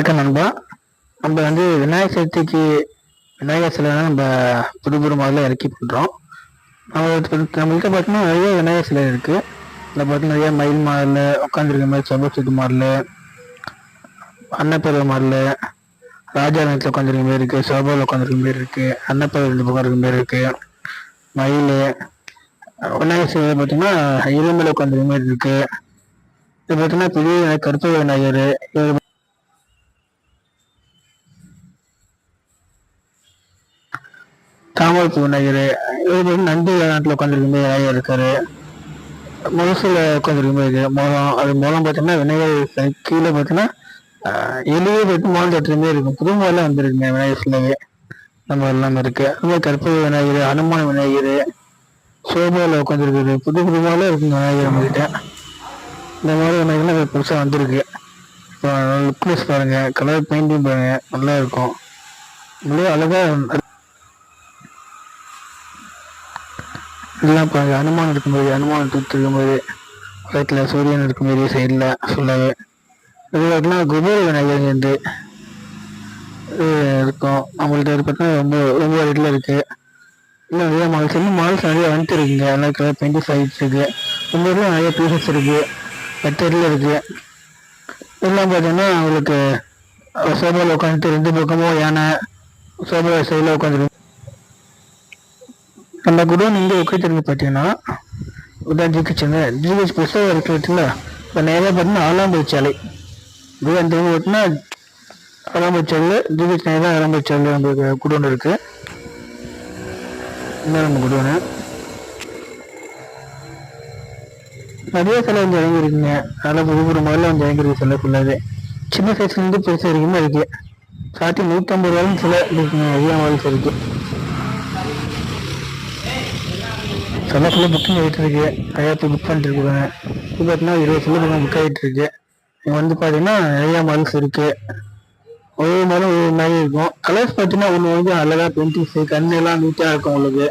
வணக்கம் நண்பா. நம்ம விநாயகர் சதுர்த்திக்கு விநாயகர் சிலை நம்ம புது மாடலில் இறக்கி பண்ணுறோம். நம்மள்கிட்ட பார்த்தீங்கன்னா நிறைய விநாயகர் சிலை இருக்குது. இதில் பார்த்தீங்கன்னா நிறைய மயில் மாடல், உட்காந்துருக்க மாதிரி சபோசத்து மாடல், அன்னப்பறவை மாடல், ராஜா நேரத்தில் உட்காந்துருக்க மாதிரி இருக்குது, சோபாவில் உட்காந்துருக்க மாதிரி இருக்குது, அன்னப்பறவை 2 பக்கம் இருக்க மாதிரி இருக்குது, மயில் விநாயகர் சிலை பார்த்தீங்கன்னா இருமலை உட்காந்துருக்க மாதிரி இருக்குது. இது பார்த்தீங்கன்னா பெரிய கருப்பு விநாயகர், தாமரப்பு விநாயகர், இவர் நந்தி நாட்டில் உட்காந்துருக்க மாதிரி விநாயகர் இருக்காரு. முரசில் உட்காந்துருக்க மாதிரி இருக்கு மூலம். அது மூலம் பார்த்தீங்கன்னா விநாயகர் கீழே பார்த்தீங்கன்னா எளியே போயிட்டு மூலம் தட்டுற மாதிரி இருக்கும். புது மாடலாம் வந்துருக்குங்க விநாயகர் சிலையே. நம்ம எல்லாமே இருக்கு. அது மாதிரி கற்பக விநாயகர், அனுமான விநாயகர், சோபாவில் உட்காந்துருக்குது. புது மாடலாம் இருக்குங்க விநாயகர் நம்மகிட்ட. இந்த மாதிரி விநாயகர்லாம் புதுசாக வந்திருக்கு. இப்போ லுக்னஸ் பாருங்க, கலர் பெயிண்டிங் பாருங்க, நல்லா இருக்கும். நல்லா அழகா எல்லாம் பாருங்க. அனுமானம் இருக்கும்போது, அனுமானம் தூத்துக்கும்போது வயிற்றுல சூரியன் இருக்கும்போது சைடில் ஃபுல்லாகவே இதுலாம் குபேர விநாயகர் இருக்கும். நம்மள்ட்ட பார்த்தீங்கன்னா ரொம்ப ரேட்டில் இருக்குது. இன்னும் நிறைய மால்ஸ் நிறைய வந்துட்டு இருக்குங்க. எல்லாம் கலர் பெயிண்டிங்ஸ் ஆகிட்டு இருக்கு. ரொம்ப நிறைய பீசஸ் இருக்குது, பெட்டரில் இருக்குது. இதெல்லாம் பார்த்தீங்கன்னா அவங்களுக்கு சோபாவில் உட்காந்துட்டு 2 பக்கமும் யானை சோபா சைடில் உட்காந்துருக்கு. நம்ம குடோன் உட்காந்துருக்கு பார்த்தீங்கன்னா ஜிஹெச் புதுசாக இருக்குல்ல. இப்போ நேராக பார்த்தீங்கன்னா ஆலாம்பூச்சாலை அந்த பார்த்தீங்கன்னா ஆலாம்பூச்சாலையில் ஜிஹெச் நேராக ஆலாம்பூச்சாலையில் நம்மளுக்கு குடோன் இருக்குது. இந்த நம்ம குடோனு நிறைய சிலை இறங்கிருக்குங்க. நல்லா புது மாதிரில இறங்கிருக்கு சிலை ஃபுல்லாகவே. சின்ன சைஸ்லேருந்து பெருசு வரைக்குமே இருக்குது. ஸ்டார்டிங் 150 ரூபாய்க்கு சிலை இருக்குங்க. நிறைய மாடல்ஸ் இருக்குது. சில புக்கிங் ஆகிட்டு இருக்கு. நிறையா பேர் புக் பண்ணிட்டு இருக்காங்க. இப்போ பார்த்தீங்கன்னா 20 பக்கம் புக் ஆகிட்டு இருக்கு. இங்கே பார்த்தீங்கன்னா நிறையா மாடல்ஸ் இருக்கு. ஒவ்வொரு மாடலும் ஒவ்வொரு மாதிரி இருக்கும். கலர்ஸ் பார்த்தீங்கன்னா ஒன்று அழகா பெயிண்டிங்ஸ், கண்ணு எல்லாம் நீட்டாக இருக்கும். உங்களுக்கு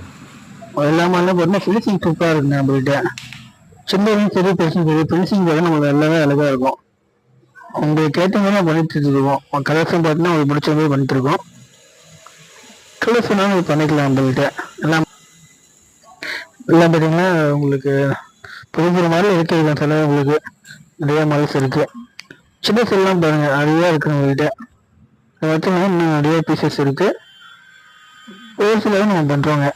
எல்லா மாடலும் பார்த்தீங்கன்னா ஃபினிஷிங் சூப்பராக இருக்குங்க. நம்மகிட்ட சின்னதும் சரி பெருசும் சரி ஃபினிஷிங் பார்த்தீங்கன்னா நம்மளுக்கு எல்லாமே அழகாக இருக்கும். உங்களுக்கு ஏற்ற மாதிரி பண்ணிட்டு இருக்கோம். கலர்ஸும் பார்த்தீங்கன்னா உங்களுக்கு பிடிச்ச மாதிரி பண்ணிட்டு இருக்கோம். கலர்ஸ் வேணாலும் பண்ணிக்கலாம். நம்மகிட்ட எல்லாம் பார்த்தீங்கன்னா உங்களுக்கு புது மாடல் இருக்குது. சில உங்களுக்கு நிறைய மாடல்ஸ் இருக்குது. சின்ன செல்லாம் பாருங்க நிறையா இருக்குது உங்கள்கிட்ட. பார்த்தீங்கன்னா இன்னும் நிறைய பீசஸ் இருக்குது. ஒரு சிலரும் நம்ம பண்ணுறோங்க.